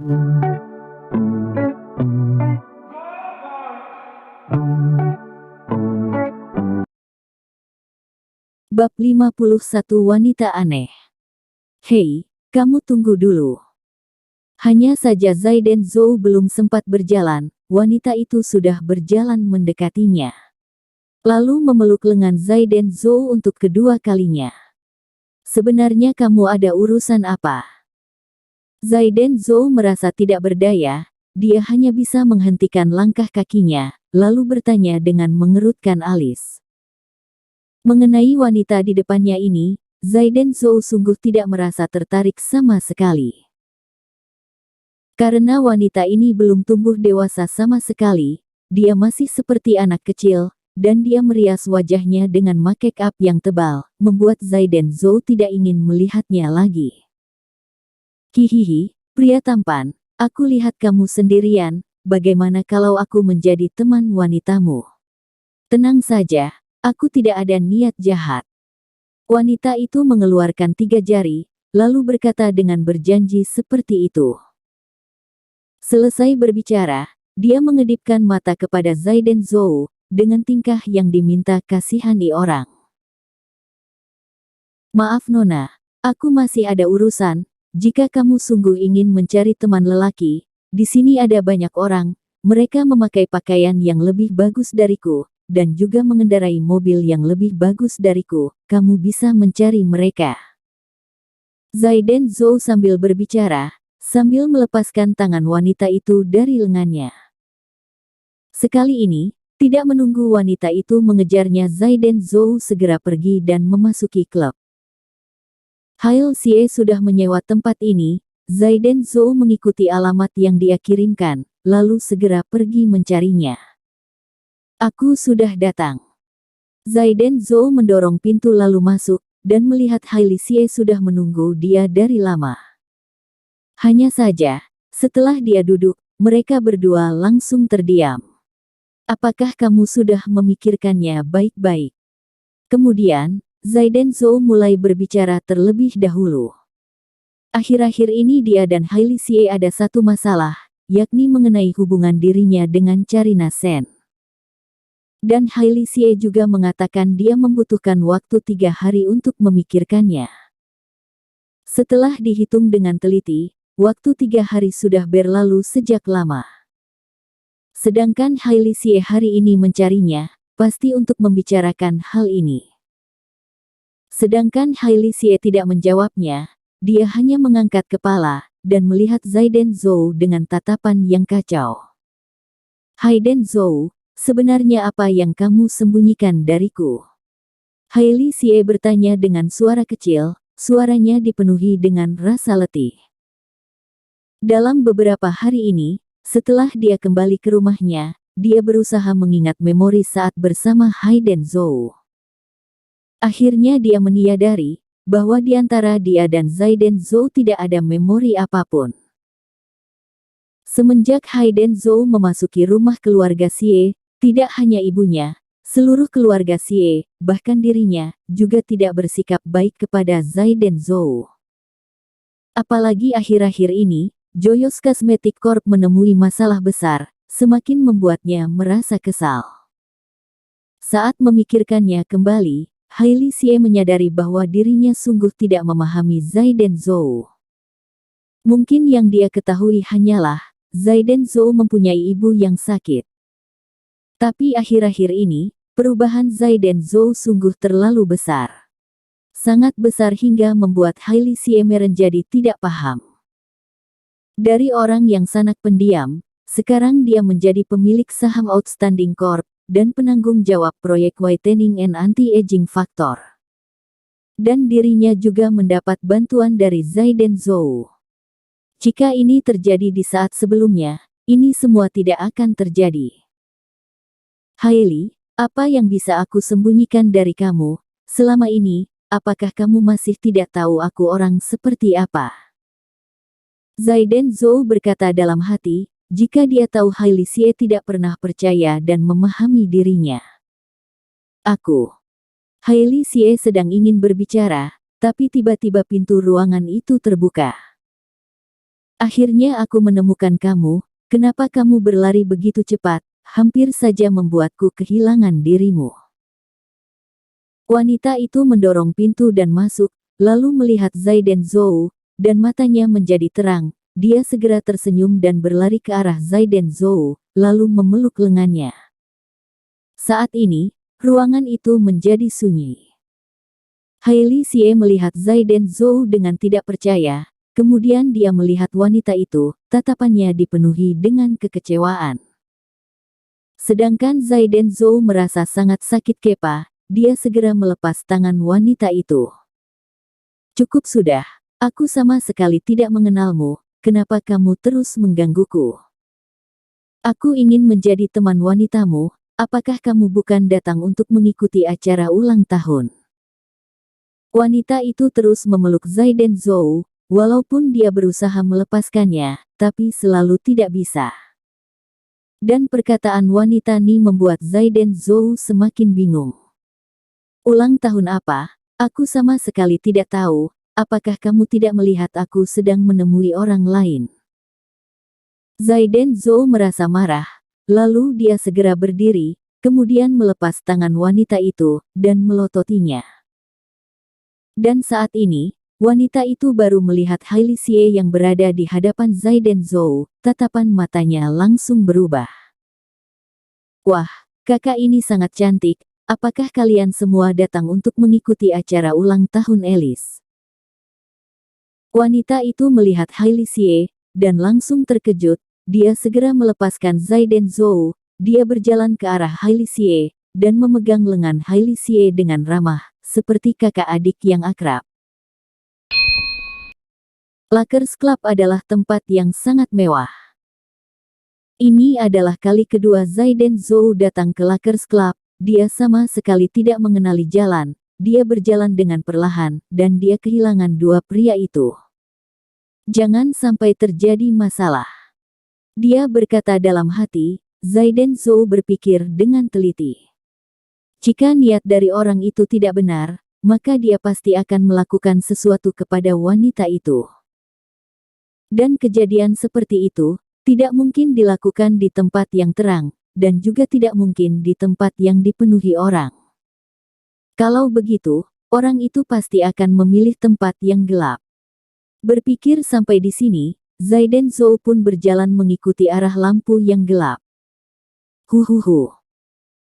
Bab 51 Wanita Aneh. Hei, kamu tunggu dulu. Hanya saja Zaiden Zhou belum sempat berjalan, wanita itu sudah berjalan mendekatinya. Lalu memeluk lengan Zaiden Zhou untuk kedua kalinya. Sebenarnya kamu ada urusan apa? Zaiden Zhou merasa tidak berdaya, dia hanya bisa menghentikan langkah kakinya, lalu bertanya dengan mengerutkan alis. Mengenai wanita di depannya ini, Zaiden Zhou sungguh tidak merasa tertarik sama sekali. Karena wanita ini belum tumbuh dewasa sama sekali, dia masih seperti anak kecil, dan dia merias wajahnya dengan make up yang tebal, membuat Zaiden Zhou tidak ingin melihatnya lagi. Hihihi, pria tampan, aku lihat kamu sendirian, bagaimana kalau aku menjadi teman wanitamu? Tenang saja, aku tidak ada niat jahat. Wanita itu mengeluarkan 3 jari, lalu berkata dengan berjanji seperti itu. Selesai berbicara, dia mengedipkan mata kepada Zaiden Zhou, dengan tingkah yang diminta kasihani orang. Maaf Nona, aku masih ada urusan. Jika kamu sungguh ingin mencari teman lelaki, di sini ada banyak orang, mereka memakai pakaian yang lebih bagus dariku, dan juga mengendarai mobil yang lebih bagus dariku, kamu bisa mencari mereka. Zaiden Zhou sambil berbicara, sambil melepaskan tangan wanita itu dari lengannya. Sekali ini, tidak menunggu wanita itu mengejarnya, Zaiden Zhou segera pergi dan memasuki klub. Hail Xie sudah menyewa tempat ini, Zaiden Zhou mengikuti alamat yang dia kirimkan, lalu segera pergi mencarinya. Aku sudah datang. Zaiden Zhou mendorong pintu lalu masuk, dan melihat Hail Xie sudah menunggu dia dari lama. Hanya saja, setelah dia duduk, mereka berdua langsung terdiam. Apakah kamu sudah memikirkannya baik-baik? Kemudian, Zaiden Zhou mulai berbicara terlebih dahulu. Akhir-akhir ini dia dan Hail Xie ada satu masalah, yakni mengenai hubungan dirinya dengan Charina Sen. Dan Hail Xie juga mengatakan dia membutuhkan waktu 3 hari untuk memikirkannya. Setelah dihitung dengan teliti, waktu 3 hari sudah berlalu sejak lama. Sedangkan Hail Xie hari ini mencarinya, pasti untuk membicarakan hal ini. Sedangkan Hail Xie tidak menjawabnya, dia hanya mengangkat kepala, dan melihat Zaiden Zhou dengan tatapan yang kacau. Zaiden Zhou, sebenarnya apa yang kamu sembunyikan dariku? Hail Xie bertanya dengan suara kecil, suaranya dipenuhi dengan rasa letih. Dalam beberapa hari ini, setelah dia kembali ke rumahnya, dia berusaha mengingat memori saat bersama Zaiden Zhou. Akhirnya dia menyadari, bahwa di antara dia dan Zaiden Zhou tidak ada memori apapun. Semenjak Zaiden Zhou memasuki rumah keluarga Xie, tidak hanya ibunya, seluruh keluarga Xie, bahkan dirinya, juga tidak bersikap baik kepada Zaiden Zhou. Apalagi akhir-akhir ini, Joyous Cosmetic Corp menemui masalah besar, semakin membuatnya merasa kesal. Saat memikirkannya kembali, Hail Xie menyadari bahwa dirinya sungguh tidak memahami Zaiden Zhou. Mungkin yang dia ketahui hanyalah, Zaiden Zhou mempunyai ibu yang sakit. Tapi akhir-akhir ini, perubahan Zaiden Zhou sungguh terlalu besar. Sangat besar hingga membuat Hail Xie menjadi tidak paham. Dari orang yang sangat pendiam, sekarang dia menjadi pemilik saham Outstanding Corp, dan penanggung jawab proyek Whitening and Anti-Aging Factor. Dan dirinya juga mendapat bantuan dari Zaiden Zhou. Jika ini terjadi di saat sebelumnya, ini semua tidak akan terjadi. Hailey, apa yang bisa aku sembunyikan dari kamu, selama ini, apakah kamu masih tidak tahu aku orang seperti apa? Zaiden Zhou berkata dalam hati, jika dia tahu Hail Xie tidak pernah percaya dan memahami dirinya. Hail Xie sedang ingin berbicara, tapi tiba-tiba pintu ruangan itu terbuka. Akhirnya aku menemukan kamu, kenapa kamu berlari begitu cepat, hampir saja membuatku kehilangan dirimu. Wanita itu mendorong pintu dan masuk, lalu melihat Zai dan Zhou, dan matanya menjadi terang. Dia segera tersenyum dan berlari ke arah Zai dan Zhou, lalu memeluk lengannya. Saat ini, ruangan itu menjadi sunyi. Hailey Xie melihat Zai dan Zhou dengan tidak percaya, kemudian dia melihat wanita itu, tatapannya dipenuhi dengan kekecewaan. Sedangkan Zai dan Zhou merasa sangat sakit kepala, dia segera melepas tangan wanita itu. Cukup sudah, aku sama sekali tidak mengenalmu, kenapa kamu terus menggangguku? Aku ingin menjadi teman wanitamu, apakah kamu bukan datang untuk mengikuti acara ulang tahun? Wanita itu terus memeluk Zai dan Zhou, walaupun dia berusaha melepaskannya, tapi selalu tidak bisa. Dan perkataan wanita Ni membuat Zai dan Zhou semakin bingung. Ulang tahun apa? Aku sama sekali tidak tahu, apakah kamu tidak melihat aku sedang menemui orang lain? Zai dan Zhou merasa marah, lalu dia segera berdiri, kemudian melepas tangan wanita itu, dan melototinya. Dan saat ini, wanita itu baru melihat Hailey Xie yang berada di hadapan Zai dan Zhou, tatapan matanya langsung berubah. Wah, kakak ini sangat cantik, apakah kalian semua datang untuk mengikuti acara ulang tahun Alice? Wanita itu melihat Hailey Xie, dan langsung terkejut, dia segera melepaskan Zai dan Zhou, dia berjalan ke arah Hailey Xie, dan memegang lengan Hailey Xie dengan ramah, seperti kakak adik yang akrab. Lakers Club adalah tempat yang sangat mewah. Ini adalah kali kedua Zai dan Zhou datang ke Lakers Club, dia sama sekali tidak mengenali jalan, dia berjalan dengan perlahan, dan dia kehilangan dua pria itu. Jangan sampai terjadi masalah. Dia berkata dalam hati, Zai dan Zhou berpikir dengan teliti. Jika niat dari orang itu tidak benar, maka dia pasti akan melakukan sesuatu kepada wanita itu. Dan kejadian seperti itu, tidak mungkin dilakukan di tempat yang terang, dan juga tidak mungkin di tempat yang dipenuhi orang. Kalau begitu, orang itu pasti akan memilih tempat yang gelap. Berpikir sampai di sini, Zai dan Zhou pun berjalan mengikuti arah lampu yang gelap. Huhuhu.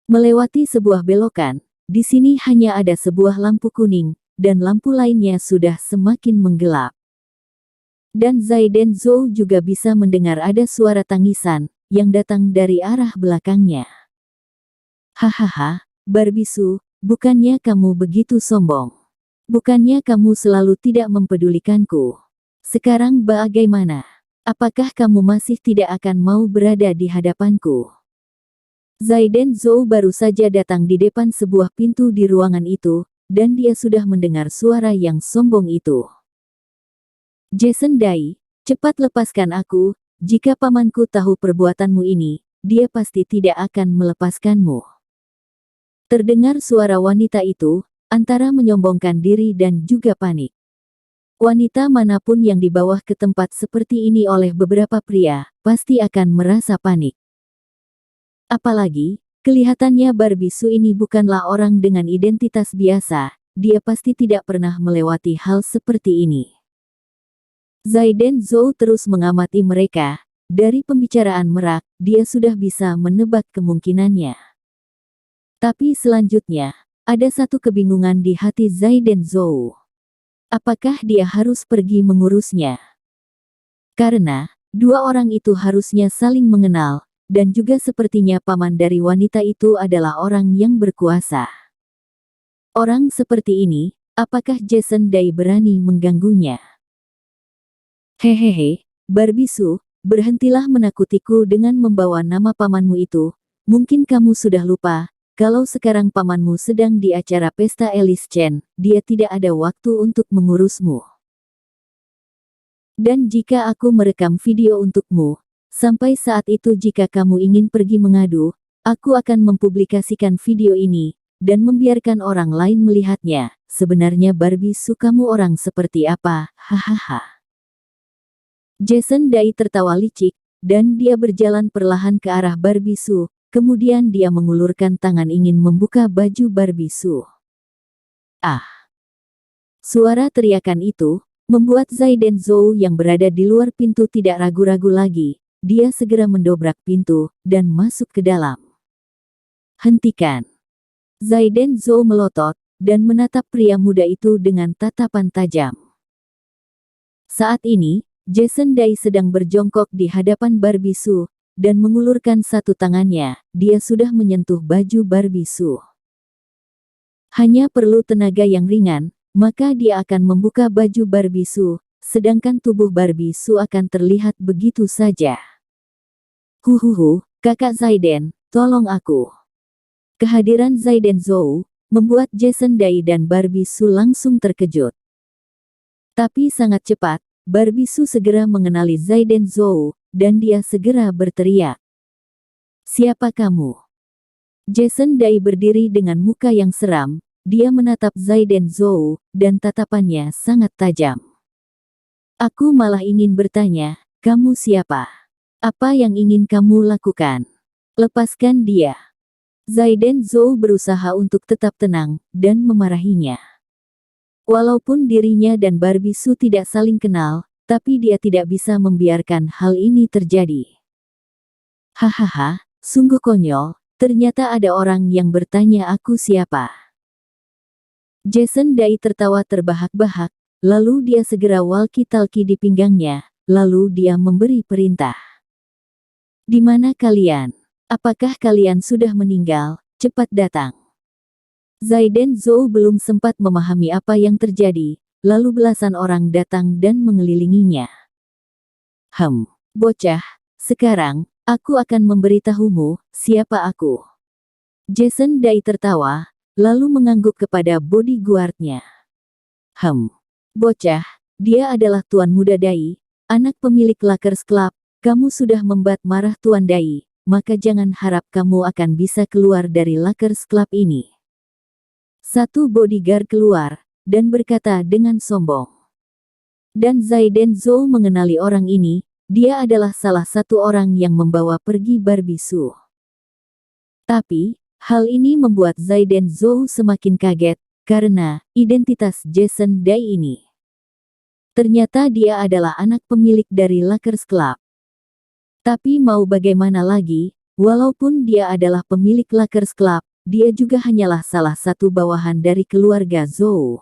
Melewati sebuah belokan, di sini hanya ada sebuah lampu kuning, dan lampu lainnya sudah semakin menggelap. Dan Zai dan Zhou juga bisa mendengar ada suara tangisan, yang datang dari arah belakangnya. Hahaha, Barbisu, bukannya kamu begitu sombong? Bukannya kamu selalu tidak mempedulikanku? Sekarang bagaimana? Apakah kamu masih tidak akan mau berada di hadapanku? Zai dan Zhou baru saja datang di depan sebuah pintu di ruangan itu, dan dia sudah mendengar suara yang sombong itu. Jason Dai, cepat lepaskan aku, jika pamanku tahu perbuatanmu ini, dia pasti tidak akan melepaskanmu. Terdengar suara wanita itu, antara menyombongkan diri dan juga panik. Wanita manapun yang dibawa ke tempat seperti ini oleh beberapa pria, pasti akan merasa panik. Apalagi, kelihatannya Barbisu ini bukanlah orang dengan identitas biasa, dia pasti tidak pernah melewati hal seperti ini. Zai dan Zhou terus mengamati mereka, dari pembicaraan merak, dia sudah bisa menebak kemungkinannya. Tapi selanjutnya, ada satu kebingungan di hati Zai dan Zhou. Apakah dia harus pergi mengurusnya? Karena, dua orang itu harusnya saling mengenal, dan juga sepertinya paman dari wanita itu adalah orang yang berkuasa. Orang seperti ini, apakah Jason Dai berani mengganggunya? Hehehe, Barbisu, berhentilah menakutiku dengan membawa nama pamanmu itu. Mungkin kamu sudah lupa, kalau sekarang pamanmu sedang di acara pesta Alice Chen, dia tidak ada waktu untuk mengurusmu. Dan jika aku merekam video untukmu, sampai saat itu jika kamu ingin pergi mengadu, aku akan mempublikasikan video ini, dan membiarkan orang lain melihatnya. Sebenarnya Barbisu kamu orang seperti apa, hahaha. Jason Dai tertawa licik, dan dia berjalan perlahan ke arah Barbie Sue. Kemudian dia mengulurkan tangan ingin membuka baju Barbie Sue. Ah! Suara teriakan itu membuat Zaiden Zhou yang berada di luar pintu tidak ragu-ragu lagi. Dia segera mendobrak pintu dan masuk ke dalam. Hentikan! Zaiden Zhou melotot dan menatap pria muda itu dengan tatapan tajam. Saat ini, Jason Dai sedang berjongkok di hadapan Barbie Sue dan mengulurkan satu tangannya. Dia sudah menyentuh baju Barbie Sue. Hanya perlu tenaga yang ringan, maka dia akan membuka baju Barbie Sue, sedangkan tubuh Barbie Sue akan terlihat begitu saja. Huhuhu, kakak Zaiden, tolong aku. Kehadiran Zaiden Zhou membuat Jason Dai dan Barbie Sue langsung terkejut. Tapi sangat cepat, Barbie Sue segera mengenali Zaiden Zhou, dan dia segera berteriak. Siapa kamu? Jason Dai berdiri dengan muka yang seram, dia menatap Zaiden Zhou, dan tatapannya sangat tajam. Aku malah ingin bertanya, kamu siapa? Apa yang ingin kamu lakukan? Lepaskan dia. Zaiden Zhou berusaha untuk tetap tenang, dan memarahinya. Walaupun dirinya dan Barbie Sue tidak saling kenal, tapi dia tidak bisa membiarkan hal ini terjadi. Hahaha, sungguh konyol, ternyata ada orang yang bertanya aku siapa. Jason Dai tertawa terbahak-bahak, lalu dia segera walkie-talkie di pinggangnya, lalu dia memberi perintah. Di mana kalian? Apakah kalian sudah meninggal? Cepat datang. Zaiden Zhou belum sempat memahami apa yang terjadi, lalu belasan orang datang dan mengelilinginya. Bocah, sekarang, aku akan memberitahumu, siapa aku. Jason Dai tertawa, lalu mengangguk kepada bodyguard-nya. Bocah, dia adalah Tuan Muda Dai, anak pemilik Lakers Club, kamu sudah membuat marah Tuan Dai, maka jangan harap kamu akan bisa keluar dari Lakers Club ini. Satu bodyguard keluar, dan berkata dengan sombong. Dan Zaiden Zhou mengenali orang ini, dia adalah salah satu orang yang membawa pergi Barbie Sue. Tapi, hal ini membuat Zaiden Zhou semakin kaget, karena identitas Jason Dai ini. Ternyata dia adalah anak pemilik dari Lakers Club. Tapi mau bagaimana lagi, walaupun dia adalah pemilik Lakers Club, dia juga hanyalah salah satu bawahan dari keluarga Zhou.